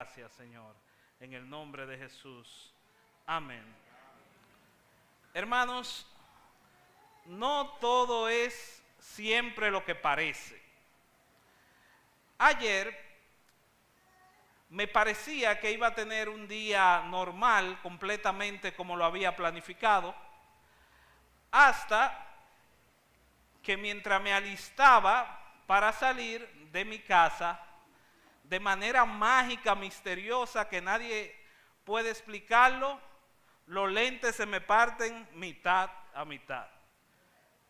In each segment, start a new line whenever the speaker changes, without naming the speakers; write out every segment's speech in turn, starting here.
Gracias, Señor, en el nombre de Jesús. Amén. Hermanos, no todo es siempre lo que parece. Ayer me parecía que iba a tener un día normal, completamente como lo había planificado, hasta que mientras me alistaba para salir de mi casa, de manera mágica, misteriosa, que nadie puede explicarlo, los lentes se me parten mitad a mitad.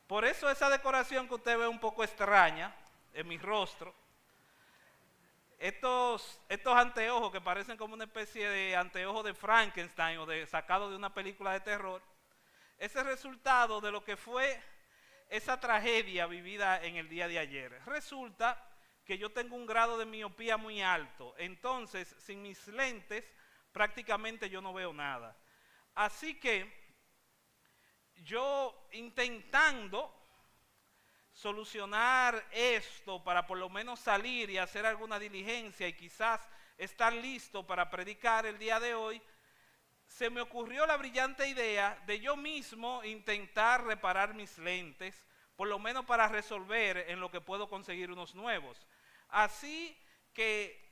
Por eso esa decoración que usted ve un poco extraña en mi rostro, estos anteojos que parecen como una especie de anteojos de Frankenstein o sacado de una película de terror, es el resultado de lo que fue esa tragedia vivida en el día de ayer. Resulta que yo tengo un grado de miopía muy alto, entonces sin mis lentes prácticamente yo no veo nada. Así que yo intentando solucionar esto para por lo menos salir y hacer alguna diligencia y quizás estar listo para predicar el día de hoy, se me ocurrió la brillante idea de yo mismo intentar reparar mis lentes, por lo menos para resolver en lo que puedo conseguir unos nuevos. Así que,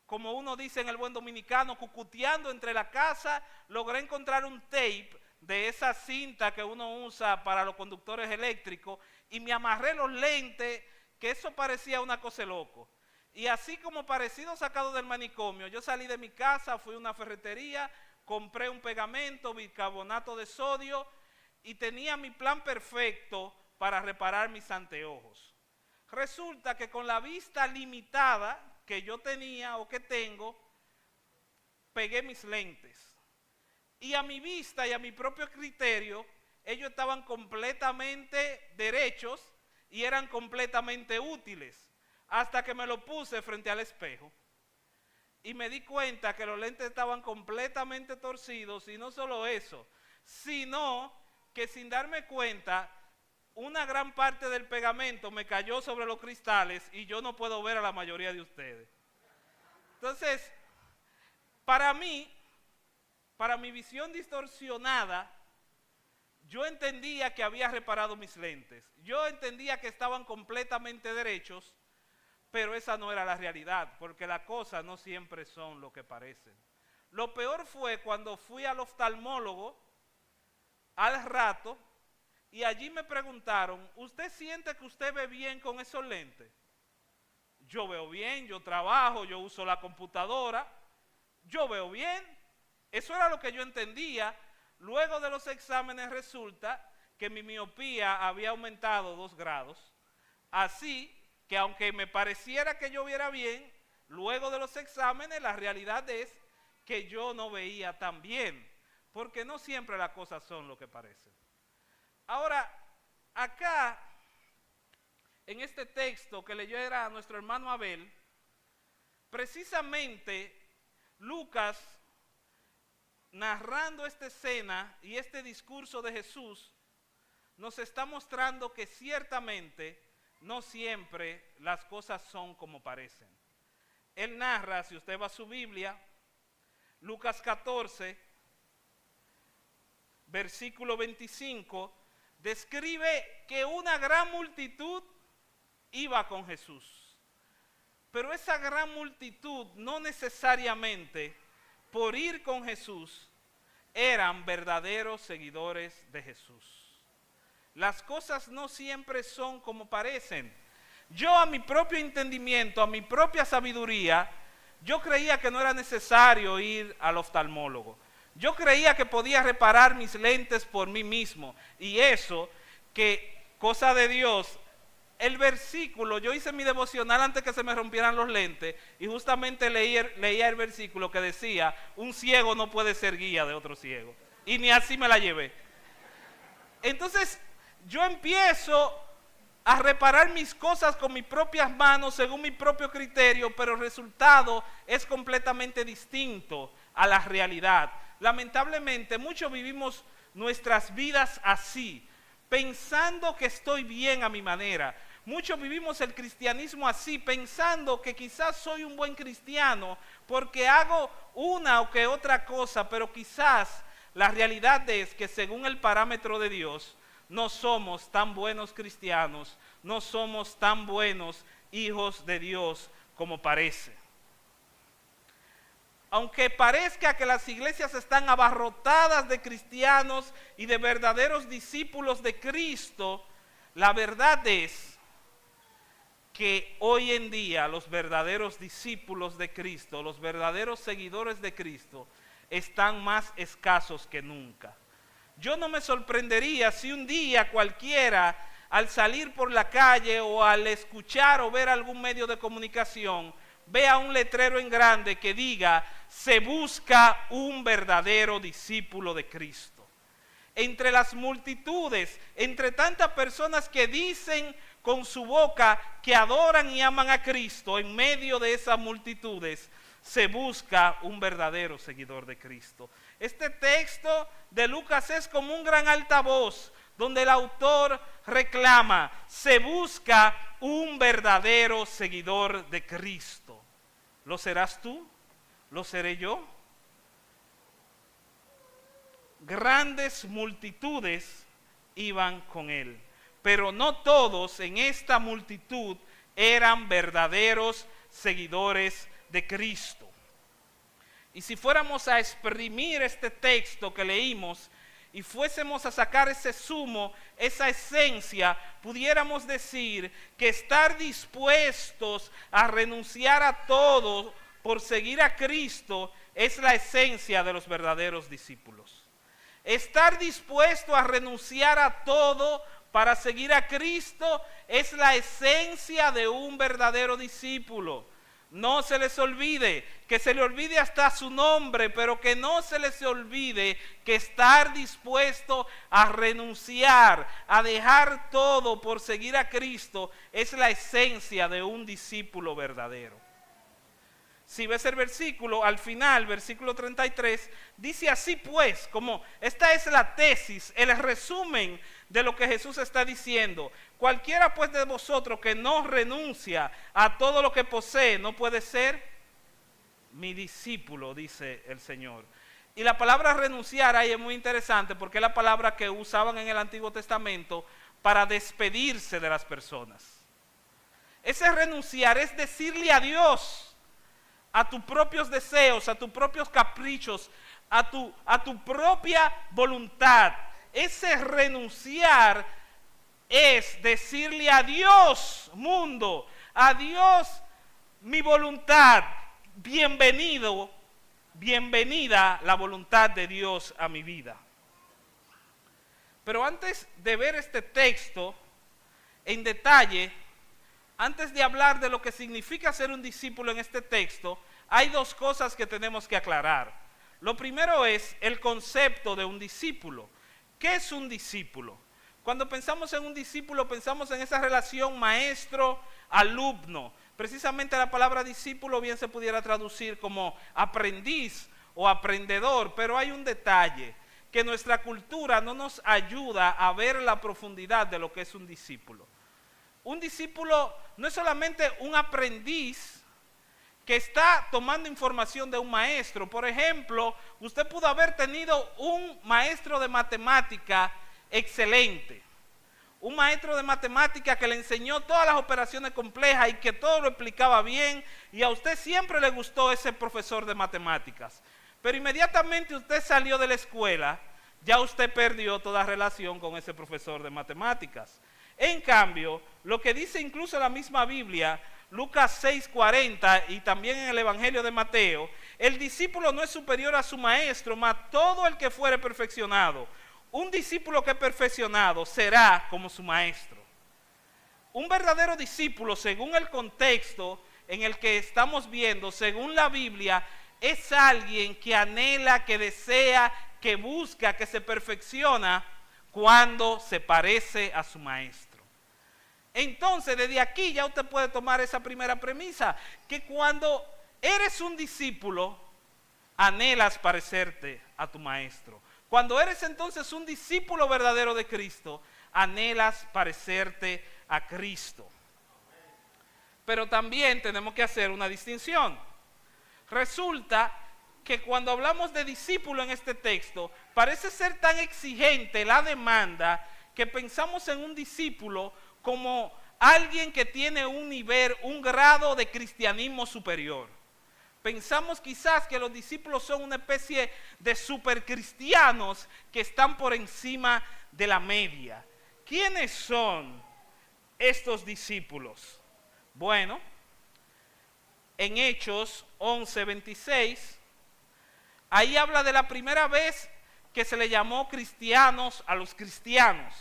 como uno dice en el buen dominicano, cucuteando entre la casa, logré encontrar un tape de esa cinta que uno usa para los conductores eléctricos y me amarré los lentes, que eso parecía una cosa de loco. Y así como parecido sacado del manicomio, yo salí de mi casa, fui a una ferretería, compré un pegamento, bicarbonato de sodio y tenía mi plan perfecto para reparar mis anteojos. Resulta que con la vista limitada que yo tenía o que tengo, pegué mis lentes. Y a mi vista y a mi propio criterio, ellos estaban completamente derechos y eran completamente útiles. Hasta que me lo puse frente al espejo y me di cuenta que los lentes estaban completamente torcidos, y no solo eso, sino que sin darme cuenta, una gran parte del pegamento me cayó sobre los cristales y yo no puedo ver a la mayoría de ustedes. Entonces, para mi visión distorsionada, yo entendía que había reparado mis lentes. Yo entendía que estaban completamente derechos, pero esa no era la realidad, porque las cosas no siempre son lo que parecen. Lo peor fue cuando fui al oftalmólogo al rato, y allí me preguntaron, ¿usted siente que usted ve bien con esos lentes? Yo veo bien, yo trabajo, yo uso la computadora, yo veo bien. Eso era lo que yo entendía. Luego de los exámenes resulta que mi miopía había aumentado 2 grados. Así que aunque me pareciera que yo viera bien, luego de los exámenes la realidad es que yo no veía tan bien, porque no siempre las cosas son lo que parecen. Ahora, acá, en este texto que leyó era nuestro hermano Abel, precisamente Lucas, narrando esta escena y este discurso de Jesús, nos está mostrando que ciertamente no siempre las cosas son como parecen. Él narra, si usted va a su Biblia, Lucas 14, versículo 25, describe que una gran multitud iba con Jesús. Pero esa gran multitud no necesariamente por ir con Jesús eran verdaderos seguidores de Jesús. Las cosas no siempre son como parecen. Yo a mi propio entendimiento, a mi propia sabiduría, yo creía que no era necesario ir al oftalmólogo. Yo creía que podía reparar mis lentes por mí mismo. Y eso, que cosa de Dios, el versículo, yo hice mi devocional antes que se me rompieran los lentes y justamente leía el versículo que decía, un ciego no puede ser guía de otro ciego. Y ni así me la llevé. Entonces, yo empiezo a reparar mis cosas con mis propias manos, según mi propio criterio, pero el resultado es completamente distinto a la realidad. Lamentablemente, muchos vivimos nuestras vidas así, pensando que estoy bien a mi manera, Muchos vivimos el cristianismo así, pensando que quizás soy un buen cristiano porque hago una o que otra cosa, pero quizás la realidad es que según el parámetro de Dios, no somos tan buenos cristianos, no somos tan buenos hijos de Dios como parece. Aunque parezca que las iglesias están abarrotadas de cristianos y de verdaderos discípulos de Cristo, la verdad es que hoy en día los verdaderos discípulos de Cristo, los verdaderos seguidores de Cristo, están más escasos que nunca. Yo no me sorprendería si un día cualquiera, al salir por la calle o al escuchar o ver algún medio de comunicación, vea un letrero en grande que diga: se busca un verdadero discípulo de Cristo. Entre las multitudes, entre tantas personas que dicen con su boca que adoran y aman a Cristo, en medio de esas multitudes se busca un verdadero seguidor de Cristo. Este texto de Lucas es como un gran altavoz donde el autor reclama: se busca un verdadero seguidor de Cristo. ¿Lo serás tú? ¿Lo seré yo? Grandes multitudes iban con él, pero no todos en esta multitud eran verdaderos seguidores de Cristo. Y si fuéramos a exprimir este texto que leímos y fuésemos a sacar ese sumo, esa esencia, pudiéramos decir que estar dispuestos a renunciar a todo por seguir a Cristo es la esencia de los verdaderos discípulos. Estar dispuesto a renunciar a todo para seguir a Cristo es la esencia de un verdadero discípulo. No se les olvide, que se le olvide hasta su nombre, pero que no se les olvide que estar dispuesto a renunciar, a dejar todo por seguir a Cristo es la esencia de un discípulo verdadero. Si ves el versículo, al final, versículo 33, dice así pues, como esta es la tesis, el resumen de lo que Jesús está diciendo. Cualquiera pues de vosotros que no renuncia a todo lo que posee, no puede ser mi discípulo, dice el Señor. Y la palabra renunciar ahí es muy interesante porque es la palabra que usaban en el Antiguo Testamento para despedirse de las personas. Ese renunciar es decirle adiós a tus propios deseos, a tus propios caprichos, a tu propia voluntad. Ese renunciar es decirle adiós, mundo, adiós, mi voluntad, bienvenido, bienvenida la voluntad de Dios a mi vida. Pero antes de ver este texto en detalle, antes de hablar de lo que significa ser un discípulo en este texto, hay dos cosas que tenemos que aclarar. Lo primero es el concepto de un discípulo. ¿Qué es un discípulo? Cuando pensamos en un discípulo, pensamos en esa relación maestro-alumno. Precisamente la palabra discípulo bien se pudiera traducir como aprendiz o aprendedor, pero hay un detalle, que nuestra cultura no nos ayuda a ver la profundidad de lo que es un discípulo. Un discípulo no es solamente un aprendiz que está tomando información de un maestro. Por ejemplo, usted pudo haber tenido un maestro de matemática excelente. Un maestro de matemática que le enseñó todas las operaciones complejas y que todo lo explicaba bien, y a usted siempre le gustó ese profesor de matemáticas. Pero inmediatamente usted salió de la escuela, ya usted perdió toda relación con ese profesor de matemáticas. En cambio, lo que dice incluso la misma Biblia, Lucas 6:40 y también en el Evangelio de Mateo, el discípulo no es superior a su maestro, mas todo el que fuere perfeccionado. Un discípulo que es perfeccionado será como su maestro. Un verdadero discípulo, según el contexto en el que estamos viendo, según la Biblia, es alguien que anhela, que desea, que busca, que se perfecciona cuando se parece a su maestro. Entonces, desde aquí ya usted puede tomar esa primera premisa, que cuando eres un discípulo, anhelas parecerte a tu maestro. Cuando eres entonces un discípulo verdadero de Cristo, anhelas parecerte a Cristo. Pero también tenemos que hacer una distinción. Resulta que cuando hablamos de discípulo en este texto, parece ser tan exigente la demanda que pensamos en un discípulo como alguien que tiene un nivel, un grado de cristianismo superior. Pensamos quizás que los discípulos son una especie de supercristianos que están por encima de la media. ¿Quiénes son estos discípulos? Bueno, en Hechos 11:26, ahí habla de la primera vez que se le llamó cristianos a los cristianos.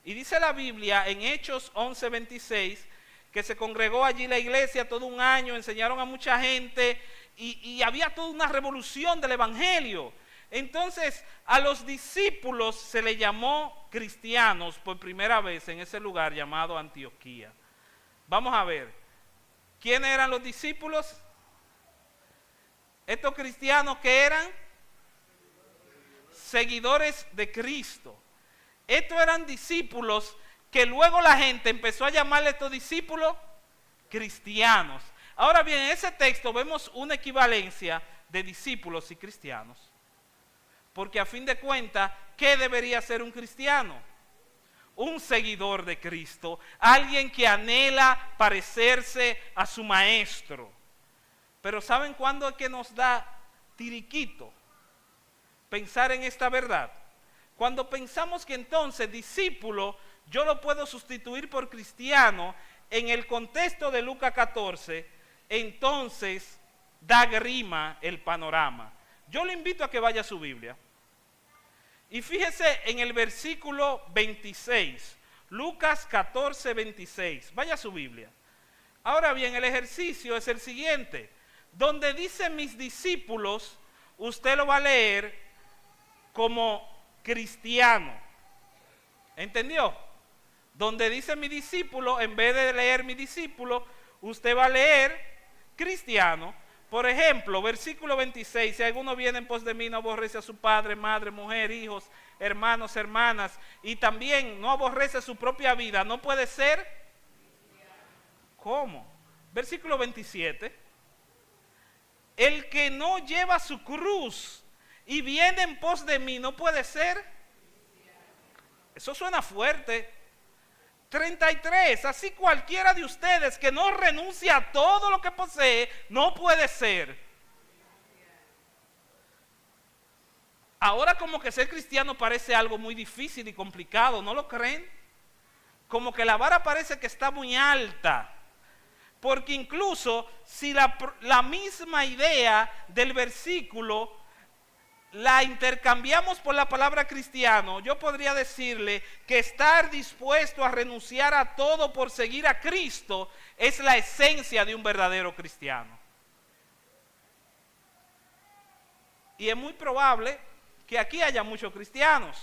Y dice la Biblia en Hechos 11:26 que se congregó allí la iglesia todo un año, enseñaron a mucha gente y había toda una revolución del evangelio. Entonces a los discípulos se le llamó cristianos por primera vez en ese lugar llamado Antioquía. Vamos a ver, ¿quiénes eran los discípulos? Estos cristianos que eran seguidores de Cristo. Estos eran discípulos que luego la gente empezó a llamarle a estos discípulos cristianos. Ahora bien, en ese texto vemos una equivalencia de discípulos y cristianos. Porque a fin de cuentas, ¿qué debería ser un cristiano? Un seguidor de Cristo, alguien que anhela parecerse a su maestro. Pero ¿saben cuándo es que nos da tiriquito pensar en esta verdad? Cuando pensamos que entonces discípulo yo lo puedo sustituir por cristiano en el contexto de Lucas 14, entonces da grima el panorama. Yo le invito a que vaya a su Biblia. Y fíjese en el versículo 26, Lucas 14, 26. Vaya a su Biblia. Ahora bien, el ejercicio es el siguiente. Donde dice mis discípulos, usted lo va a leer como cristiano. ¿Entendió? Donde dice mi discípulo, en vez de leer mi discípulo, usted va a leer cristiano. Por ejemplo, versículo 26, si alguno viene en pos de mí, no aborrece a su padre, madre, mujer, hijos, hermanos, hermanas, y también no aborrece su propia vida, ¿no puede ser? ¿Cómo? Versículo 27, el que no lleva su cruz y viene en pos de mí, ¿no puede ser? Eso suena fuerte. 33, así cualquiera de ustedes que no renuncia a todo lo que posee, no puede ser. Ahora como que ser cristiano parece algo muy difícil y complicado, ¿no lo creen? Como que la vara parece que está muy alta. Porque incluso si la misma idea del versículo la intercambiamos por la palabra cristiano, yo podría decirle que estar dispuesto a renunciar a todo por seguir a Cristo es la esencia de un verdadero cristiano. Y es muy probable que aquí haya muchos cristianos.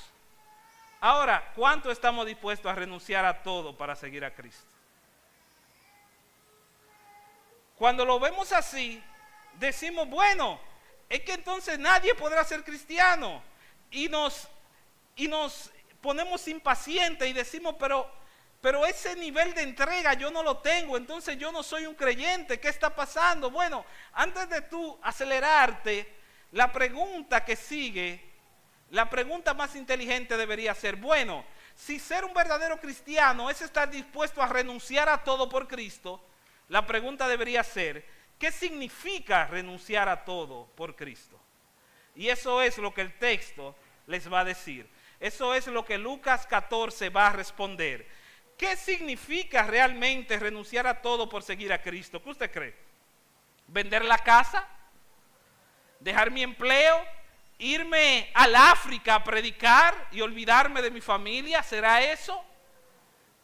Ahora, ¿cuánto estamos dispuestos a renunciar a todo para seguir a Cristo? Cuando lo vemos así, decimos, bueno, es que entonces nadie podrá ser cristiano. Y nos ponemos impacientes y decimos, pero ese nivel de entrega yo no lo tengo, entonces yo no soy un creyente, ¿qué está pasando? Bueno, antes de tú acelerarte, la pregunta que sigue, la pregunta más inteligente debería ser, bueno, si ser un verdadero cristiano es estar dispuesto a renunciar a todo por Cristo, la pregunta debería ser, ¿qué significa renunciar a todo por Cristo? Y eso es lo que el texto les va a decir. Eso es lo que Lucas 14 va a responder. ¿Qué significa realmente renunciar a todo por seguir a Cristo? ¿Qué usted cree? ¿Vender la casa? ¿Dejar mi empleo? ¿Irme al África a predicar y olvidarme de mi familia? ¿Será eso?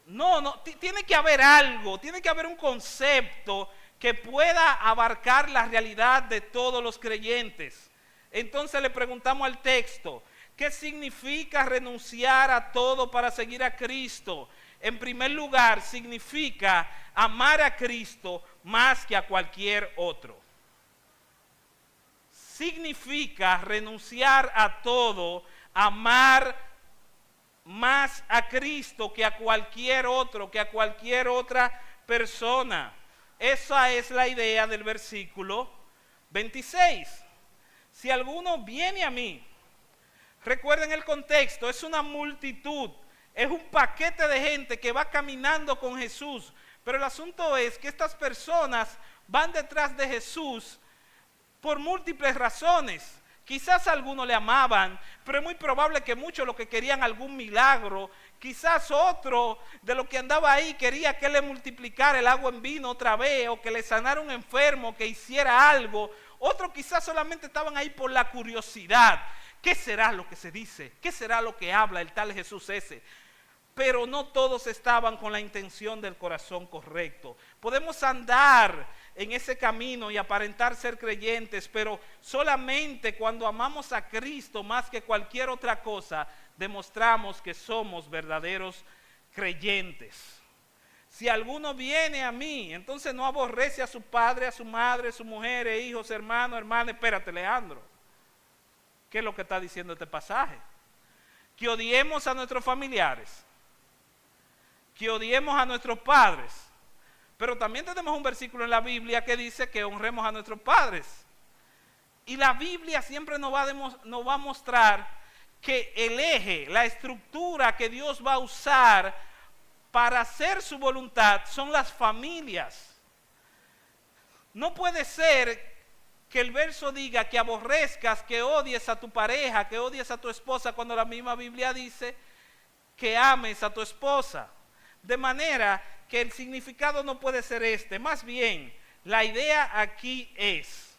No, tiene que haber algo, tiene que haber un concepto que pueda abarcar la realidad de todos los creyentes. Entonces le preguntamos al texto, ¿qué significa renunciar a todo para seguir a Cristo? En primer lugar, significa amar a Cristo más que a cualquier otro. Significa renunciar a todo, amar más a Cristo que a cualquier otro, que a cualquier otra persona. Esa es la idea del versículo 26. Si alguno viene a mí, recuerden el contexto, es una multitud, es un paquete de gente que va caminando con Jesús. Pero el asunto es que estas personas van detrás de Jesús por múltiples razones. Quizás algunos le amaban, pero es muy probable que muchos lo que querían algún milagro. Quizás otro de los que andaba ahí quería que le multiplicara el agua en vino otra vez, o que le sanara un enfermo, que hiciera algo. Otros quizás solamente estaban ahí por la curiosidad. ¿Qué será lo que se dice? ¿Qué será lo que habla el tal Jesús ese? Pero no todos estaban con la intención del corazón correcto. Podemos andar en ese camino y aparentar ser creyentes, pero solamente cuando amamos a Cristo más que cualquier otra cosa, demostramos que somos verdaderos creyentes. Si alguno viene a mí, entonces no aborrece a su padre, a su madre, a su mujer, hijos, hermanos, hermanas. Espérate, Leandro, ¿qué es lo que está diciendo este pasaje? Que odiemos a nuestros familiares, que odiemos a nuestros padres. Pero también tenemos un versículo en la Biblia que dice que honremos a nuestros padres. Y la Biblia siempre nos va a mostrar que el eje, la estructura que Dios va a usar para hacer su voluntad son las familias. No puede ser que el verso diga que aborrezcas, que odies a tu pareja, que odies a tu esposa, cuando la misma Biblia dice que ames a tu esposa. De manera que el significado no puede ser este. Más bien, la idea aquí es: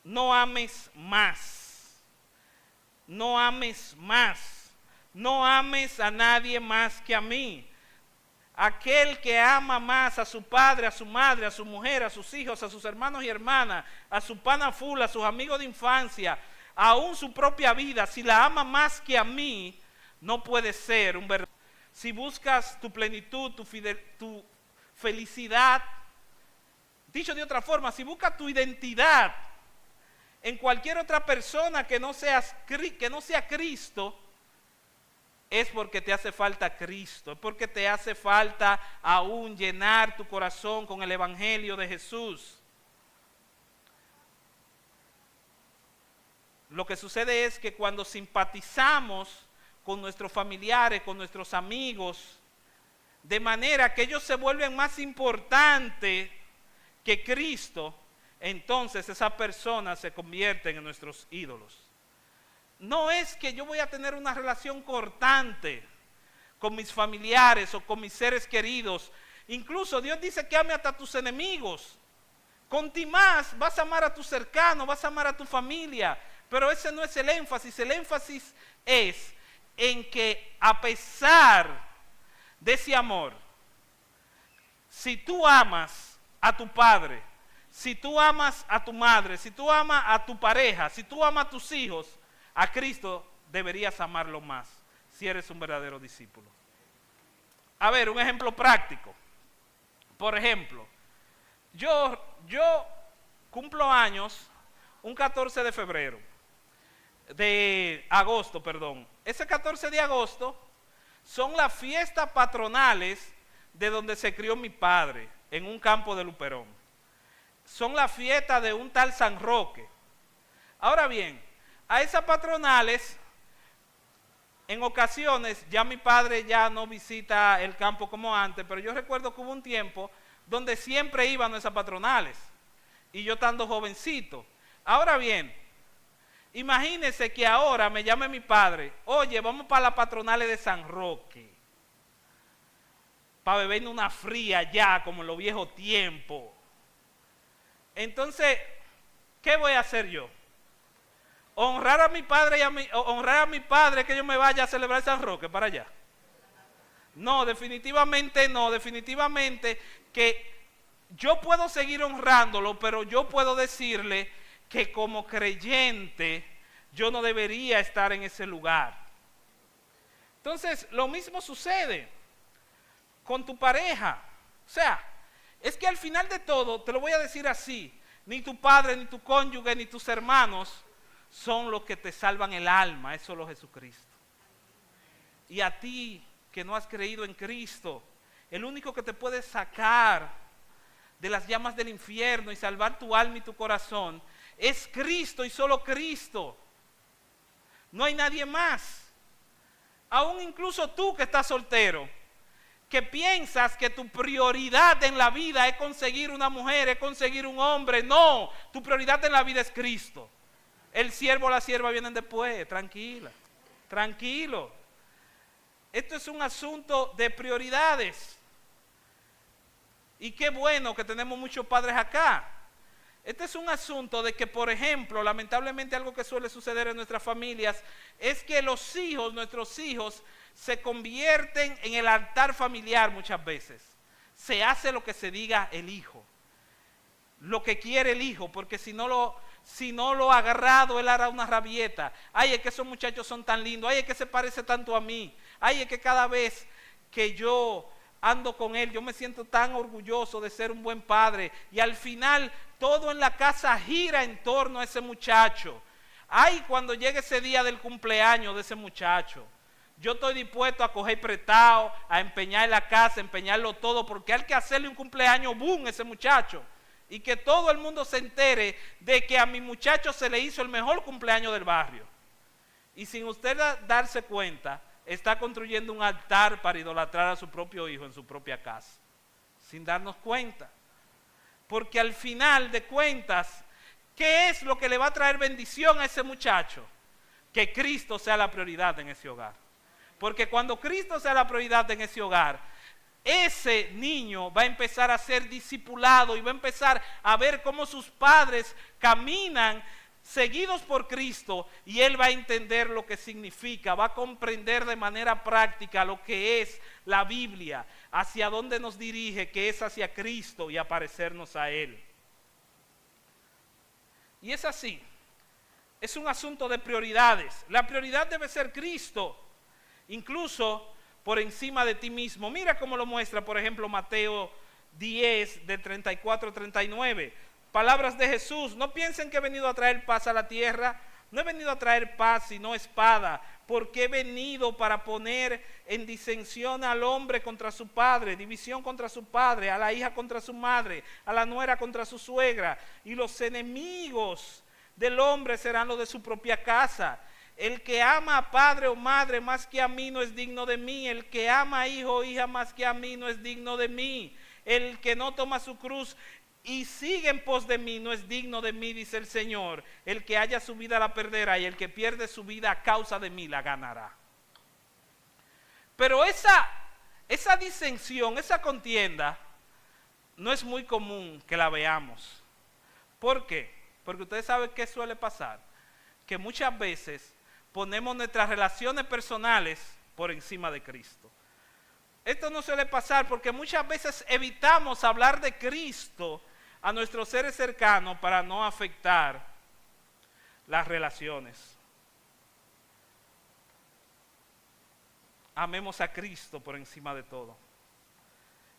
no ames más. No ames más. No ames a nadie más que a mí. Aquel que ama más a su padre, a su madre, a su mujer, a sus hijos, a sus hermanos y hermanas, a su pana full, a sus amigos de infancia, aún su propia vida, si la ama más que a mí, no puede ser un verdadero. Si buscas tu plenitud, tu felicidad, dicho de otra forma, si buscas tu identidad en cualquier otra persona que no sea Cristo, es porque te hace falta Cristo, es porque te hace falta aún llenar tu corazón con el Evangelio de Jesús. Lo que sucede es que cuando simpatizamos con nuestros familiares, con nuestros amigos, de manera que ellos se vuelven más importantes que Cristo, entonces esas personas se convierten en nuestros ídolos. No es que yo voy a tener una relación cortante con mis familiares o con mis seres queridos. Incluso Dios dice que ame hasta tus enemigos. Con ti más vas a amar a tus cercanos, vas a amar a tu familia. Pero ese no es el énfasis. El énfasis es en que a pesar de ese amor, si tú amas a tu padre, si tú amas a tu madre, si tú amas a tu pareja, si tú amas a tus hijos, a Cristo deberías amarlo más, si eres un verdadero discípulo. A ver, un ejemplo práctico. Por ejemplo, yo cumplo años un 14 de febrero, de agosto, perdón. Ese 14 de agosto son las fiestas patronales de donde se crió mi padre, en un campo de Luperón. Son las fiestas de un tal San Roque. Ahora bien, a esas patronales, en ocasiones, ya mi padre ya no visita el campo como antes, pero yo recuerdo que hubo un tiempo donde siempre iban a esas patronales, y yo estando jovencito. Ahora bien, imagínense que ahora me llame mi padre: oye, vamos para las patronales de San Roque, para beber una fría ya, como en los viejos tiempos. Entonces, ¿qué voy a hacer yo? Honrar a mi padre honrar a mi padre que yo me vaya a celebrar San Roque para allá. No, definitivamente no, definitivamente que yo puedo seguir honrándolo, pero yo puedo decirle que como creyente yo no debería estar en ese lugar. Entonces, lo mismo sucede con tu pareja. O sea, es que al final de todo, te lo voy a decir así: ni tu padre, ni tu cónyuge, ni tus hermanos son los que te salvan el alma, es solo Jesucristo. Y a ti que no has creído en Cristo, el único que te puede sacar de las llamas del infierno y salvar tu alma y tu corazón es Cristo y solo Cristo. No hay nadie más. Aún incluso tú que estás soltero, que piensas que tu prioridad en la vida es conseguir una mujer, es conseguir un hombre. No, tu prioridad en la vida es Cristo. El siervo o la sierva vienen después, tranquila, tranquilo. Esto es un asunto de prioridades. Y qué bueno que tenemos muchos padres acá. Este es un asunto de que, por ejemplo, lamentablemente algo que suele suceder en nuestras familias es que los hijos, nuestros hijos, se convierten en el altar familiar muchas veces. Se hace lo que se diga el hijo, lo que quiere el hijo, porque si no lo ha agarrado, él hará una rabieta. Ay, es que esos muchachos son tan lindos, ay, es que se parece tanto a mí, ay, es que cada vez que yo ando con él, yo me siento tan orgulloso de ser un buen padre, y al final todo en la casa gira en torno a ese muchacho. Ay, cuando llegue ese día del cumpleaños de ese muchacho, yo estoy dispuesto a coger prestado, a empeñar la casa, a empeñarlo todo, porque hay que hacerle un cumpleaños boom a ese muchacho, y que todo el mundo se entere de que a mi muchacho se le hizo el mejor cumpleaños del barrio. Y sin usted darse cuenta, está construyendo un altar para idolatrar a su propio hijo en su propia casa, sin darnos cuenta. Porque al final de cuentas, ¿qué es lo que le va a traer bendición a ese muchacho? Que Cristo sea la prioridad en ese hogar. Porque cuando Cristo sea la prioridad en ese hogar, ese niño va a empezar a ser discipulado y va a empezar a ver cómo sus padres caminan seguidos por Cristo, y él va a entender lo que significa, va a comprender de manera práctica lo que es la Biblia, hacia dónde nos dirige, que es hacia Cristo y a parecernos a Él. Y es así, es un asunto de prioridades. La prioridad debe ser Cristo, incluso por encima de ti mismo. Mira cómo lo muestra, por ejemplo, Mateo 10, de 34 a 39. Palabras de Jesús: no piensen que he venido a traer paz a la tierra. No he venido a traer paz sino espada, porque he venido para poner en disensión al hombre contra su padre, división contra su padre, a la hija contra su madre, a la nuera contra su suegra, y los enemigos del hombre serán los de su propia casa. El que ama a padre o madre más que a mí no es digno de mí. El que ama a hijo o hija más que a mí no es digno de mí. El que no toma su cruz y sigue en pos de mí no es digno de mí, dice el Señor. El que haya su vida la perderá, y el que pierde su vida a causa de mí la ganará. Pero esa disensión, esa contienda, no es muy común que la veamos. ¿Por qué? Porque ustedes saben qué suele pasar, que muchas veces ponemos nuestras relaciones personales por encima de Cristo. Esto no suele pasar porque muchas veces evitamos hablar de Cristo a nuestros seres cercanos para no afectar las relaciones. Amemos a Cristo por encima de todo.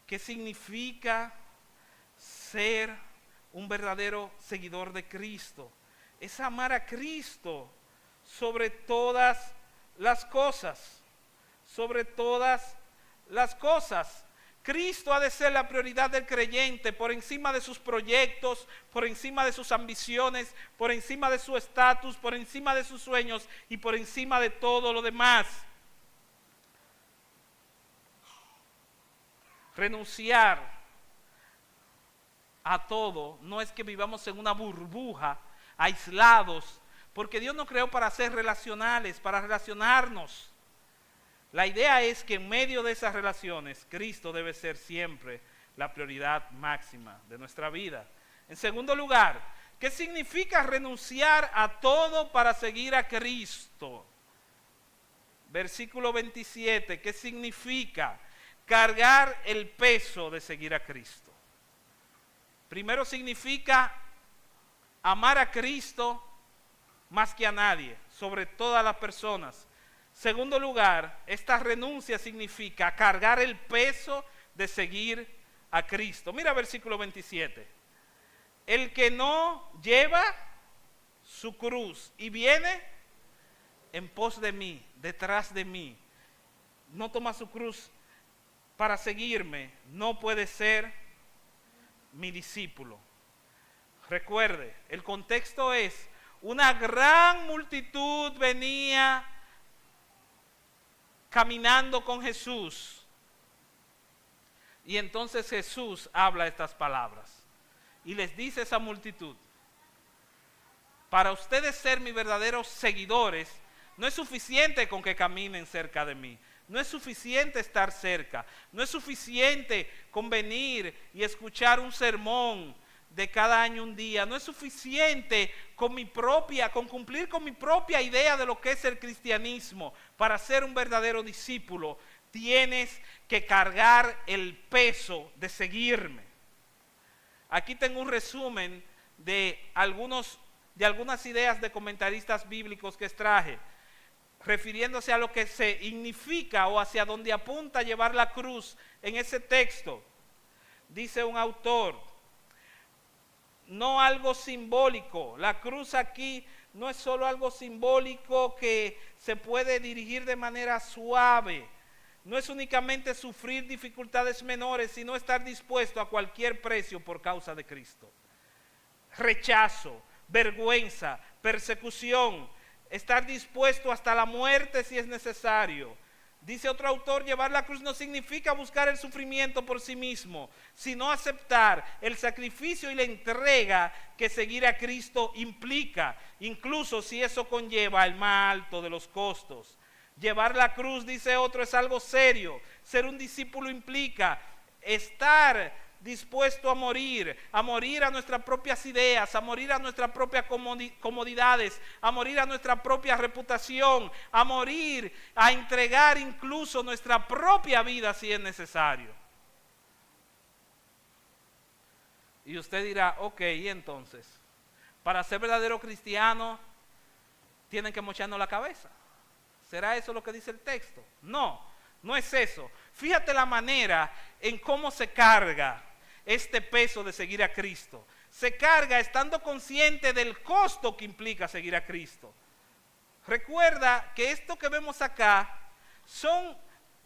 ¿Qué significa ser un verdadero seguidor de Cristo? Es amar a Cristo sobre todas las cosas. Sobre todas las cosas. Cristo ha de ser la prioridad del creyente por encima de sus proyectos, por encima de sus ambiciones, por encima de su estatus, por encima de sus sueños y por encima de todo lo demás. Renunciar a todo no es que vivamos en una burbuja, aislados, porque Dios nos creó para ser relacionales, para relacionarnos. La idea es que en medio de esas relaciones, Cristo debe ser siempre la prioridad máxima de nuestra vida. En segundo lugar, ¿qué significa renunciar a todo para seguir a Cristo? Versículo 27, ¿qué significa cargar el peso de seguir a Cristo? Primero significa amar a Cristo más que a nadie, sobre todas las personas. Segundo lugar, esta renuncia significa cargar el peso de seguir a Cristo. Mira versículo 27. El que no lleva su cruz y viene en pos de mí, detrás de mí, no toma su cruz para seguirme, no puede ser mi discípulo. Recuerde, el contexto es, una gran multitud venía caminando con Jesús. Y entonces Jesús habla estas palabras y les dice a esa multitud: para ustedes ser mis verdaderos seguidores, no es suficiente con que caminen cerca de mí. No es suficiente estar cerca. No es suficiente con venir y escuchar un sermón de cada año un día. No es suficiente con cumplir con mi propia idea de lo que es el cristianismo. Para ser un verdadero discípulo, tienes que cargar el peso de seguirme. Aquí tengo un resumen de algunas ideas de comentaristas bíblicos que extraje, refiriéndose a lo que significa o hacia dónde apunta llevar la cruz en ese texto. Dice un autor: no algo simbólico. La cruz aquí no es solo algo simbólico que se puede dirigir de manera suave. No es únicamente sufrir dificultades menores, sino estar dispuesto a cualquier precio por causa de Cristo. Rechazo, vergüenza, persecución, estar dispuesto hasta la muerte si es necesario. Dice otro autor: llevar la cruz no significa buscar el sufrimiento por sí mismo, sino aceptar el sacrificio y la entrega que seguir a Cristo implica, incluso si eso conlleva el más alto de los costos. Llevar la cruz, dice otro, es algo serio. Ser un discípulo implica estar dispuesto a morir a nuestras propias ideas, a morir a nuestras propias comodidades, a morir a nuestra propia reputación, a morir, a entregar incluso nuestra propia vida si es necesario. Y usted dirá: ok, y entonces, para ser verdadero cristiano, tienen que mocharnos la cabeza. ¿Será eso lo que dice el texto? No, no es eso. Fíjate la manera en cómo se carga este peso de seguir a Cristo. Se carga estando consciente del costo que implica seguir a Cristo. Recuerda que esto que vemos acá son,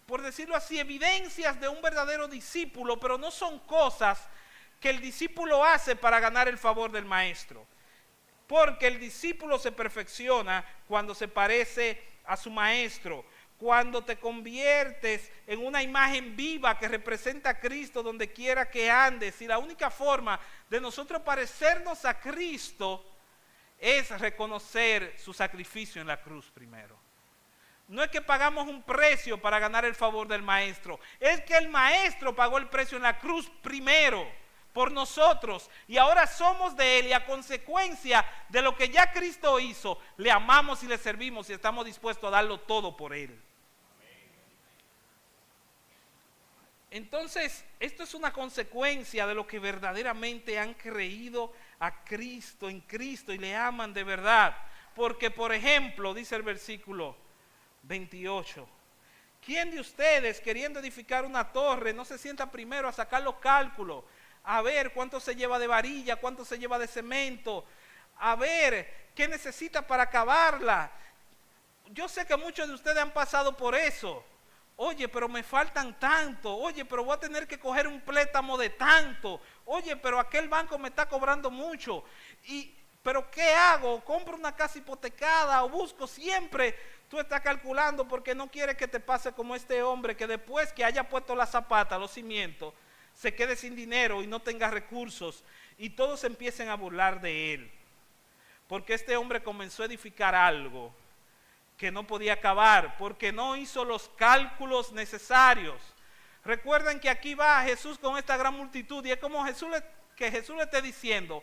por decirlo así, evidencias de un verdadero discípulo, pero no son cosas que el discípulo hace para ganar el favor del maestro. Porque el discípulo se perfecciona cuando se parece a su maestro, cuando te conviertes en una imagen viva que representa a Cristo donde quiera que andes. Y la única forma de nosotros parecernos a Cristo es reconocer su sacrificio en la cruz primero. No es que pagamos un precio para ganar el favor del maestro, es que el maestro pagó el precio en la cruz primero por nosotros, y ahora somos de Él, y a consecuencia de lo que ya Cristo hizo, le amamos y le servimos y estamos dispuestos a darlo todo por Él. Entonces, esto es una consecuencia de lo que verdaderamente han creído a Cristo, en Cristo, y le aman de verdad. Porque, por ejemplo, dice el versículo 28, ¿quién de ustedes, queriendo edificar una torre, no se sienta primero a sacar los cálculos, a ver cuánto se lleva de varilla, cuánto se lleva de cemento, a ver qué necesita para acabarla? Yo sé que muchos de ustedes han pasado por eso. Oye, pero me faltan tanto. Oye, pero voy a tener que coger un préstamo de tanto. Oye, pero aquel banco me está cobrando mucho. ¿Pero qué hago? ¿Compro una casa hipotecada o busco? Siempre tú estás calculando porque no quieres que te pase como este hombre que después que haya puesto la zapata, los cimientos, se quede sin dinero y no tenga recursos y todos empiecen a burlar de él. Porque este hombre comenzó a edificar algo que no podía acabar porque no hizo los cálculos necesarios. Recuerden que aquí va Jesús con esta gran multitud y es como que Jesús le esté diciendo: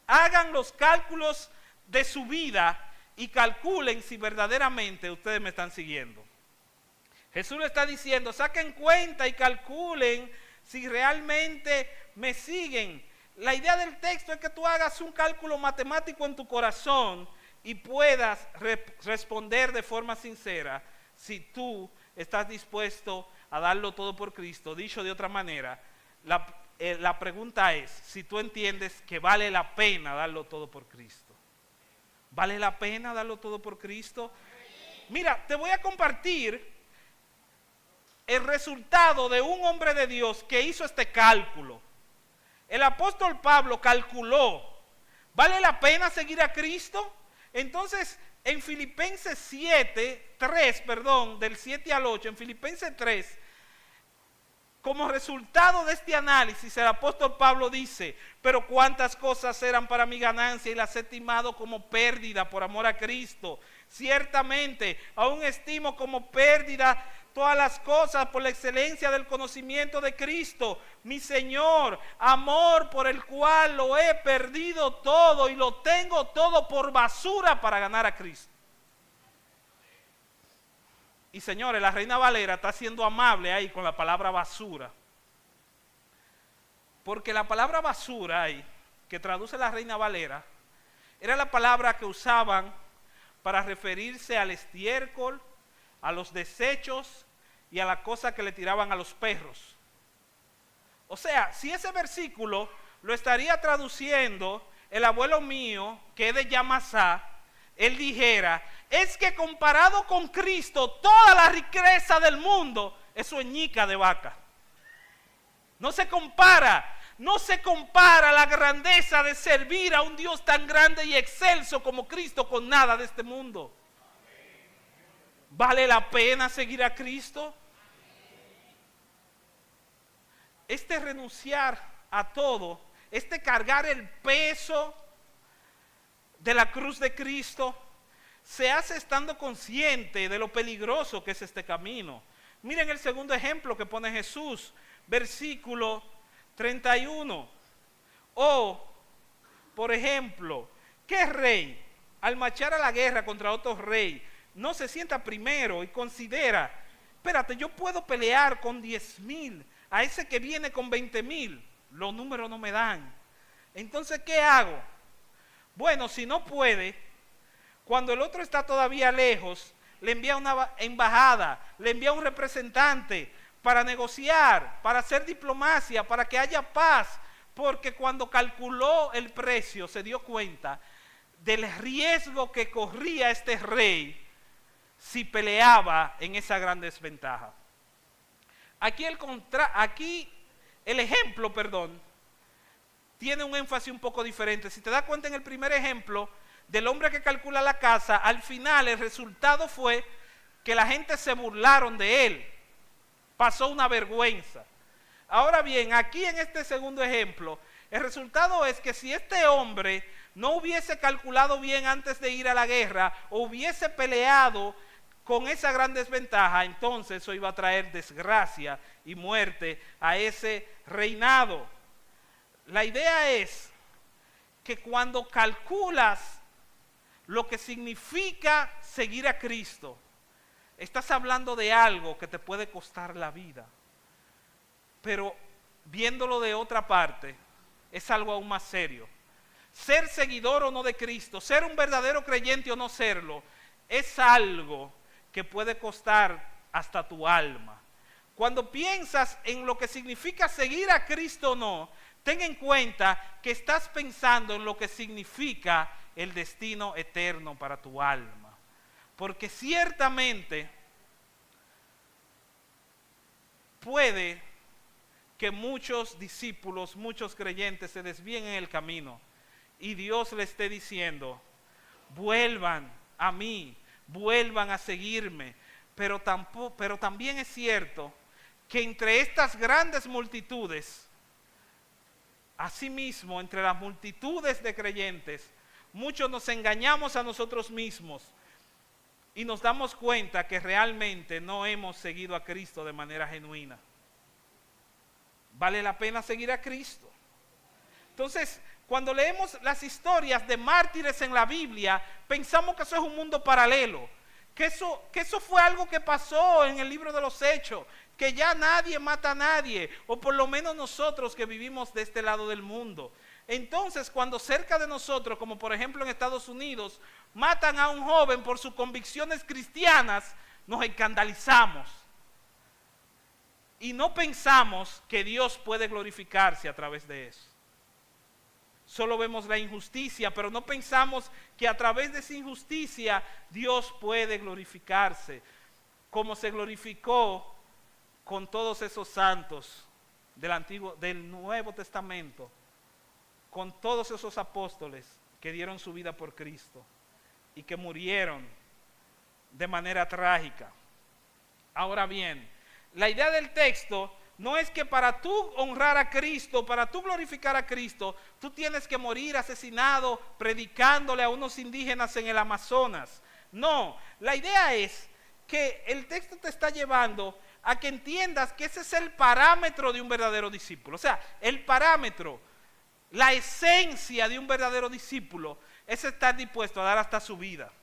hagan los cálculos de su vida y calculen si verdaderamente ustedes me están siguiendo. Jesús le está diciendo: saquen cuenta y calculen si realmente me siguen. La idea del texto es que tú hagas un cálculo matemático en tu corazón y puedas responder de forma sincera si tú estás dispuesto a darlo todo por Cristo. Dicho de otra manera, la pregunta es si tú entiendes que vale la pena darlo todo por Cristo. ¿Vale la pena darlo todo por Cristo? Mira, te voy a compartir el resultado de un hombre de Dios que hizo este cálculo. el apóstol Pablo calculó, ¿vale la pena seguir a Cristo? Entonces, en Filipenses 3, del 7 al 8, en Filipenses 3, como resultado de este análisis, el apóstol Pablo dice, pero cuántas cosas eran para mi ganancia y las he estimado como pérdida por amor a Cristo. Ciertamente, aún estimo como pérdida todas las cosas por la excelencia del conocimiento de Cristo, mi Señor, amor por el cual lo he perdido todo y lo tengo todo por basura para ganar a Cristo. Y señores, la Reina Valera está siendo amable ahí con la palabra basura. Porque la palabra basura ahí, que traduce la Reina Valera, era la palabra que usaban para referirse al estiércol, a los desechos y a la cosa que le tiraban a los perros. O sea, si ese versículo lo estaría traduciendo el abuelo mío, que es de Yamasá, él dijera, es que comparado con Cristo, toda la riqueza del mundo es sueñica de vaca. No se compara la grandeza de servir a un Dios tan grande y excelso como Cristo con nada de este mundo. ¿Vale la pena seguir a Cristo? Este renunciar a todo, este cargar el peso de la cruz de Cristo, se hace estando consciente de lo peligroso que es este camino. Miren el segundo ejemplo que pone Jesús, versículo 31. O, por ejemplo, ¿qué rey al marchar a la guerra contra otro rey no se sienta primero y considera, espérate, yo puedo pelear con 10,000, a ese que viene con 20,000, los números no me dan? Entonces, ¿qué hago? Bueno, si no puede, cuando el otro está todavía lejos, le envía una embajada, le envía un representante para negociar, para hacer diplomacia, para que haya paz, porque cuando calculó el precio se dio cuenta del riesgo que corría este rey si peleaba en esa gran desventaja. Aquí el ejemplo, tiene un énfasis un poco diferente. Si te das cuenta en el primer ejemplo del hombre que calcula la casa, al final el resultado fue que la gente se burlaron de él. Pasó una vergüenza. Ahora bien, aquí en este segundo ejemplo, el resultado es que si este hombre no hubiese calculado bien antes de ir a la guerra, o hubiese peleado con esa gran desventaja, entonces eso iba a traer desgracia y muerte a ese reinado. La idea es que cuando calculas lo que significa seguir a Cristo, estás hablando de algo que te puede costar la vida. Pero viéndolo de otra parte, es algo aún más serio. Ser seguidor o no de Cristo, ser un verdadero creyente o no serlo, es algo que puede costar hasta tu alma. Cuando piensas en lo que significa seguir a Cristo o no, ten en cuenta que estás pensando en lo que significa el destino eterno para tu alma. Porque ciertamente puede que muchos discípulos, muchos creyentes se desvíen en el camino y Dios le esté diciendo, vuelvan a mí, vuelvan a seguirme. Pero también es cierto que entre estas grandes multitudes, asimismo, entre las multitudes de creyentes, muchos nos engañamos a nosotros mismos y nos damos cuenta que realmente no hemos seguido a Cristo de manera genuina. ¿Vale la pena seguir a Cristo? Entonces, cuando leemos las historias de mártires en la Biblia, pensamos que eso es un mundo paralelo, que eso fue algo que pasó en el libro de los Hechos, que ya nadie mata a nadie, o por lo menos nosotros que vivimos de este lado del mundo. Entonces, cuando cerca de nosotros, como por ejemplo en Estados Unidos, matan a un joven por sus convicciones cristianas, nos escandalizamos. Y no pensamos que Dios puede glorificarse a través de eso. Solo vemos la injusticia, pero no pensamos que a través de esa injusticia Dios puede glorificarse, como se glorificó con todos esos santos del Nuevo Testamento con todos esos apóstoles que dieron su vida por Cristo y que murieron de manera trágica. Ahora bien, la idea del texto no es que para tú honrar a Cristo, para tú glorificar a Cristo, tú tienes que morir asesinado predicándole a unos indígenas en el Amazonas. No, la idea es que el texto te está llevando a que entiendas que ese es el parámetro de un verdadero discípulo. O sea, el parámetro, la esencia de un verdadero discípulo es estar dispuesto a dar hasta su vida.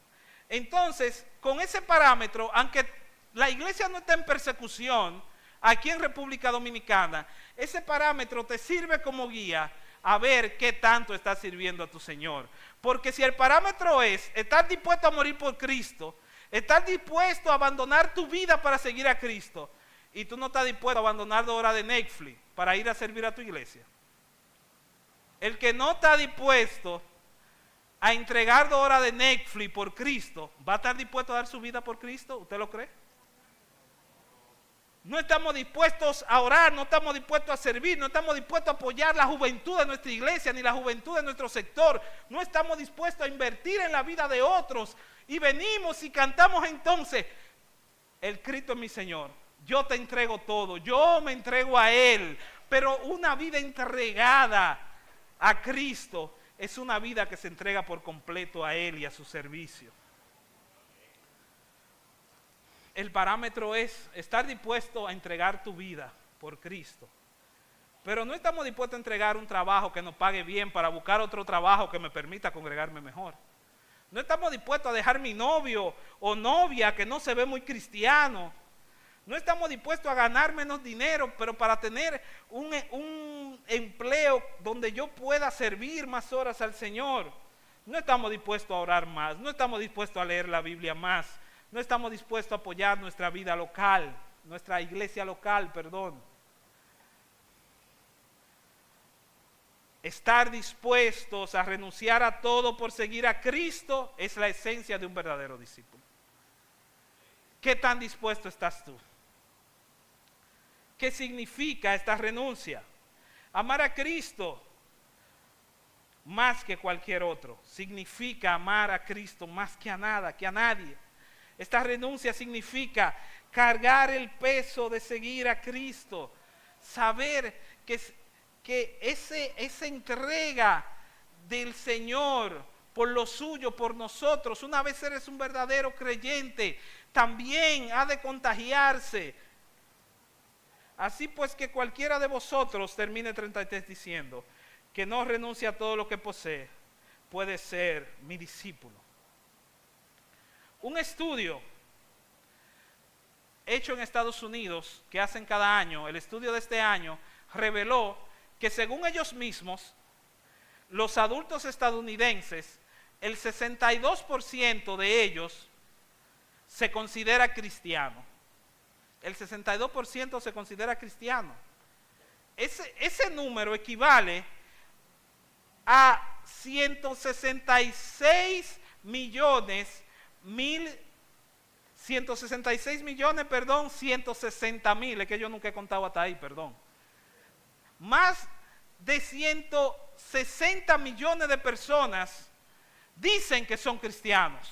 Entonces, con ese parámetro, aunque la iglesia no está en persecución, aquí en República Dominicana, ese parámetro te sirve como guía a ver qué tanto estás sirviendo a tu Señor. Porque si el parámetro es estar dispuesto a morir por Cristo, estar dispuesto a abandonar tu vida para seguir a Cristo, y tú no estás dispuesto a abandonar 2 horas de Netflix para ir a servir a tu iglesia. El que no está dispuesto a entregar 2 horas de Netflix por Cristo, ¿va a estar dispuesto a dar su vida por Cristo? ¿Usted lo cree? No estamos dispuestos a orar, no estamos dispuestos a servir, no estamos dispuestos a apoyar la juventud de nuestra iglesia, ni la juventud de nuestro sector. No estamos dispuestos a invertir en la vida de otros. Y venimos y cantamos entonces, el Cristo es mi Señor. Yo te entrego todo, yo me entrego a Él. Pero una vida entregada a Cristo es una vida que se entrega por completo a Él y a su servicio. El parámetro es estar dispuesto a entregar tu vida por Cristo. Pero no estamos dispuestos a entregar un trabajo que nos pague bien para buscar otro trabajo que me permita congregarme mejor. No estamos dispuestos a dejar mi novio o novia que no se ve muy cristiano. No estamos dispuestos a ganar menos dinero, pero para tener un empleo donde yo pueda servir más horas al Señor. No estamos dispuestos a orar más, no estamos dispuestos a leer la Biblia más. No estamos dispuestos a apoyar nuestra vida local, nuestra iglesia local, perdón. Estar dispuestos a renunciar a todo por seguir a Cristo es la esencia de un verdadero discípulo. ¿Qué tan dispuesto estás tú? ¿Qué significa esta renuncia? Amar a Cristo más que cualquier otro. Significa amar a Cristo más que a nada, que a nadie. Esta renuncia significa cargar el peso de seguir a Cristo, saber que esa entrega del Señor por lo suyo, por nosotros, una vez eres un verdadero creyente, también ha de contagiarse. Así pues que cualquiera de vosotros, termine 33 diciendo, que no renuncie a todo lo que posee, puede ser mi discípulo. Un estudio hecho en Estados Unidos, que hacen cada año, el estudio de este año, reveló que según ellos mismos, los adultos estadounidenses, el 62% de ellos se considera cristiano. El 62% se considera cristiano. Ese número equivale a 166 millones, 160.000, es que yo nunca he contado hasta ahí, perdón. Más de 160 millones de personas dicen que son cristianos.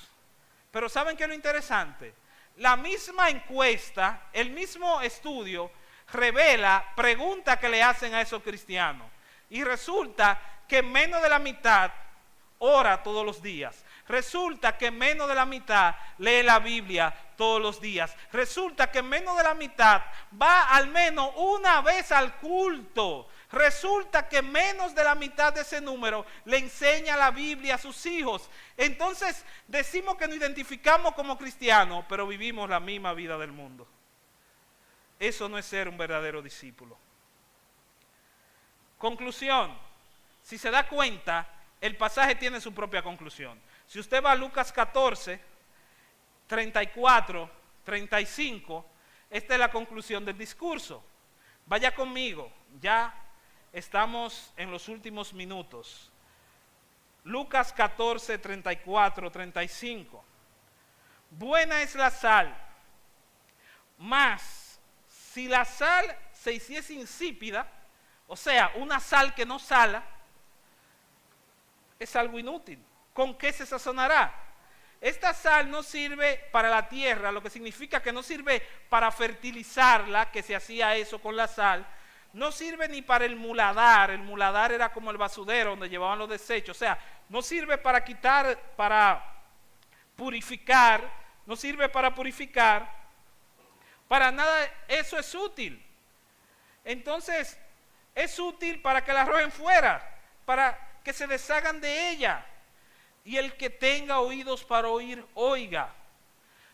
Pero ¿saben qué es lo interesante? La misma encuesta, el mismo estudio revela preguntas que le hacen a esos cristianos. Y resulta que menos de la mitad ora todos los días. Resulta que menos de la mitad lee la Biblia todos los días. Resulta que menos de la mitad va al menos una vez al culto. Resulta que menos de la mitad de ese número le enseña la Biblia a sus hijos. Entonces decimos que nos identificamos como cristianos, pero vivimos la misma vida del mundo. Eso no es ser un verdadero discípulo. Conclusión. Si se da cuenta, el pasaje tiene su propia conclusión. Si usted va a Lucas 14, 34, 35, esta es la conclusión del discurso. Vaya conmigo, ya estamos en los últimos minutos. Lucas 14, 34, 35. Buena es la sal, mas si la sal se hiciese insípida, o sea, una sal que no sala, es algo inútil. ¿Con qué se sazonará? Esta sal no sirve para la tierra, lo que significa que no sirve para fertilizarla, que se hacía eso con la sal. No sirve ni para el muladar era como el basurero donde llevaban los desechos. O sea, no sirve para quitar, para purificar, no sirve para purificar. Para nada eso es útil. Entonces, es útil para que la arrojen fuera, para que se deshagan de ella. Y el que tenga oídos para oír, oiga.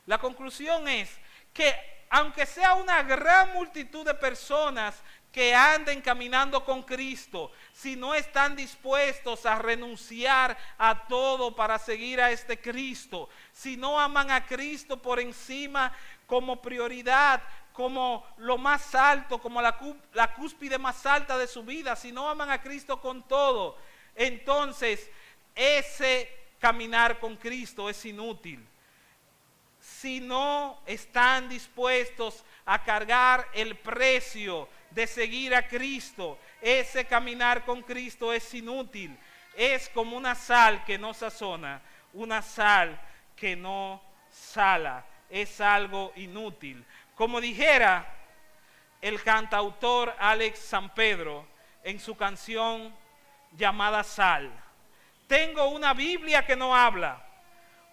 La conclusión es que aunque sea una gran multitud de personas que anden caminando con Cristo, si no están dispuestos a renunciar a todo para seguir a este Cristo, si no aman a Cristo por encima como prioridad, como lo más alto, como la cúspide más alta de su vida, si no aman a Cristo con todo, entonces ese caminar con Cristo es inútil. Si no están dispuestos a cargar el precio de seguir a Cristo, ese caminar con Cristo es inútil. Es como una sal que no sazona, una sal que no sala, es algo inútil. Como dijera el cantautor Alex Sampedro en su canción llamada Sal: tengo una Biblia que no habla,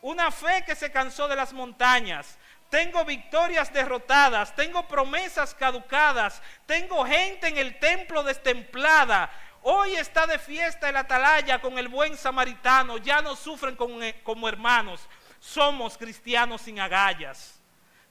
una fe que se cansó de las montañas, tengo victorias derrotadas, tengo promesas caducadas, tengo gente en el templo destemplada. Hoy está de fiesta el atalaya con el buen samaritano, ya no sufren como hermanos, somos cristianos sin agallas.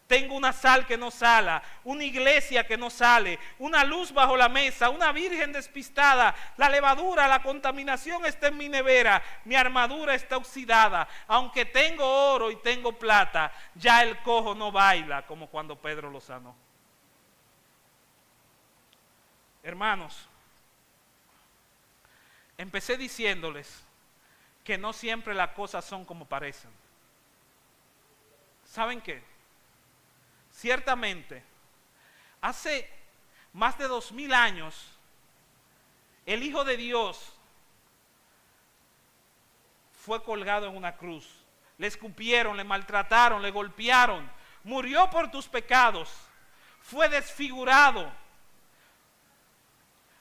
Tengo una sal que no sala, una iglesia que no sale, una luz bajo la mesa, una virgen despistada. La levadura, la contaminación está en mi nevera, mi armadura está oxidada. Aunque tengo oro y tengo plata, ya el cojo no baila como cuando Pedro lo sanó. Hermanos, empecé diciéndoles que no siempre las cosas son como parecen. ¿Saben qué? Ciertamente, hace más de 2000 años, el Hijo de Dios fue colgado en una cruz. Le escupieron, le maltrataron, le golpearon. Murió por tus pecados. Fue desfigurado.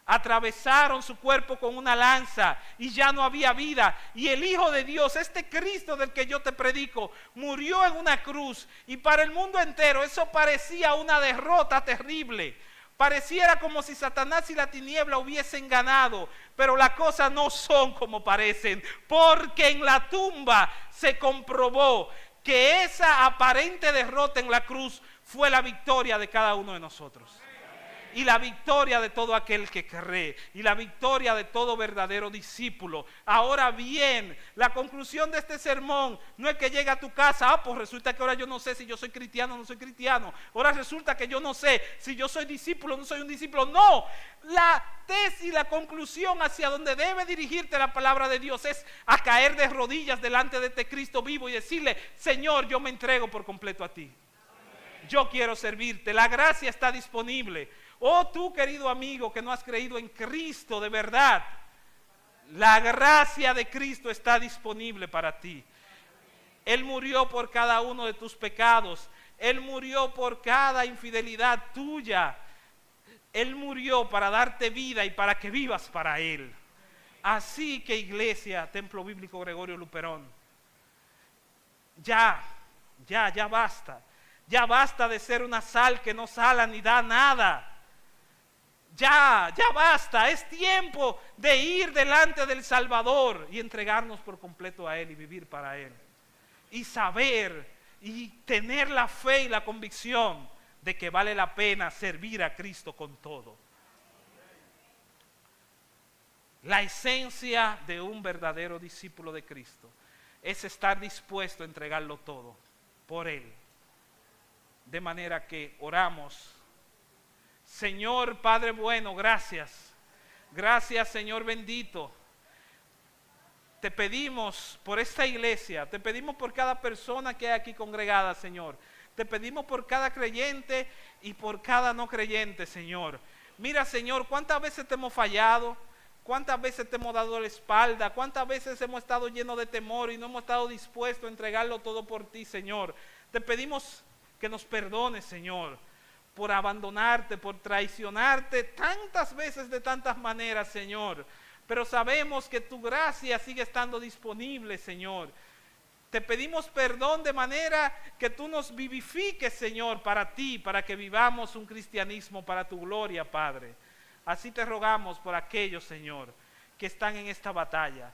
Atravesaron su cuerpo con una lanza y ya no había vida. Y el Hijo de Dios, este Cristo del que yo te predico, murió en una cruz. Y para el mundo entero eso parecía una derrota terrible. Pareciera como si Satanás y la tiniebla hubiesen ganado. Pero las cosas no son como parecen. Porque en la tumba se comprobó que esa aparente derrota en la cruz fue la victoria de cada uno de nosotros. Y la victoria de todo aquel que cree. Y la victoria de todo verdadero discípulo. Ahora bien, la conclusión de este sermón no es que llegue a tu casa. Pues resulta que ahora yo no sé si yo soy cristiano o no soy cristiano. Ahora resulta que yo no sé si yo soy discípulo o no soy un discípulo. No, la tesis y la conclusión hacia donde debe dirigirte la palabra de Dios es a caer de rodillas delante de este Cristo vivo y decirle: Señor, yo me entrego por completo a ti. Yo quiero servirte. La gracia está disponible. Oh, tú, querido amigo, que no has creído en Cristo de verdad, la gracia de Cristo está disponible para ti. Él murió por cada uno de tus pecados. Él murió por cada infidelidad tuya. Él murió para darte vida y para que vivas para Él. Así que, iglesia, Templo Bíblico Gregorio Luperón, ya basta. Ya basta de ser una sal que no sala ni da nada. Ya basta, es tiempo de ir delante del Salvador y entregarnos por completo a Él y vivir para Él. Y saber y tener la fe y la convicción de que vale la pena servir a Cristo con todo. La esencia de un verdadero discípulo de Cristo es estar dispuesto a entregarlo todo por Él. De manera que oramos. Señor Padre bueno, gracias. Gracias, Señor bendito. Te pedimos por esta iglesia, te pedimos por cada persona que hay aquí congregada, Señor. Te pedimos por cada creyente y por cada no creyente, Señor. Mira, Señor, cuántas veces te hemos fallado, ¿Cuántas veces te hemos dado la espalda? ¿Cuántas veces hemos estado llenos de temor y no hemos estado dispuestos a entregarlo todo por ti, Señor? Te pedimos que nos perdones, Señor, por abandonarte, por traicionarte tantas veces de tantas maneras, Señor. Pero sabemos que tu gracia sigue estando disponible, Señor. Te pedimos perdón de manera que tú nos vivifiques, Señor, para ti, para que vivamos un cristianismo para tu gloria, Padre. Así te rogamos por aquellos, Señor, que están en esta batalla.